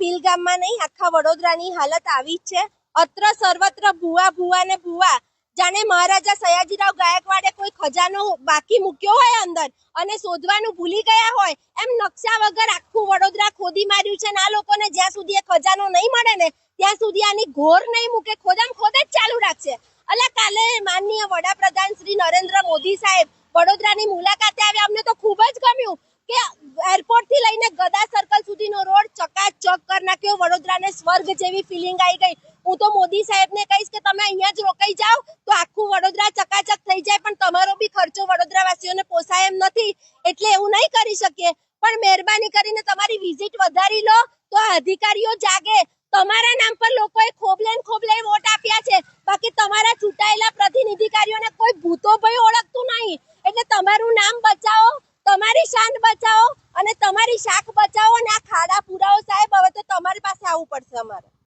બિલગામમાં નહીં, આખા વડોદરાની હાલત આવી જ છે। અત્ર સર્વત્ર ભૂવા ભૂવા ને ભૂવા, જાણે મહારાજા સયાજીરાવ ગાયકવાડે કોઈ ખજાનો બાકી મૂક્યો હોય અંદર અને શોધવાનું ભૂલી ગયા હોય એમ નકશા વગર આખું વડોદરા ખોદી માર્યું છે। આ લોકોને જ્યાં સુધી એ ખજાનો નહીં મળે ને ત્યાં સુધી આની ઘોર નહીં મૂકે, ખોદામ ખોદ જ ચાલુ રાખશે। એટલે કાલે માનનીય વડાપ્રધાન શ્રી નરેન્દ્ર મોદી સાહેબ વડોદરાની મુલાકાતે આવ્યા। અમને તો ખૂબ જ ગમ્યું કે એરપોર્ટ થી લઈને ગદા સર્કલ સુધીનો રોડ ચકાચક કરી નાખ્યો। વડોદરાને સ્વર્ગ જેવી ફિલિંગ આવી ગઈ। હું તો મોદી સાહેબને કહીશ કે તમે અહીંયા જ રોકાઈ જાઓ તો આખું વડોદરા ચકાચક થઈ જાય, પણ તમારો બી ખર્ચો વડોદરાવાસીઓને પોસાય એમ નથી, એટલે એવું નહીં કરી શકીએ। પણ મહેરબાની કરીને તમારી વિઝિટ વધારી લો તો અધિકારીઓ જાગે। તમારા નામ પર લોકોએ ખોબલે વોટ આપ્યા છે, બાકી તમારા ચૂંટાયેલા પ્રતિનિધિકારીઓને કોઈ ભૂતો ભય ઓળખતું નહીં। એટલે તમારું નામ બચાવો, તમારી શાન બચાવો અને તમારી શાખ બચાવો અને આ ખાડા પુરાવો સાહેબ। હવે તો તમારી પાસે આવવું પડશે અમારે।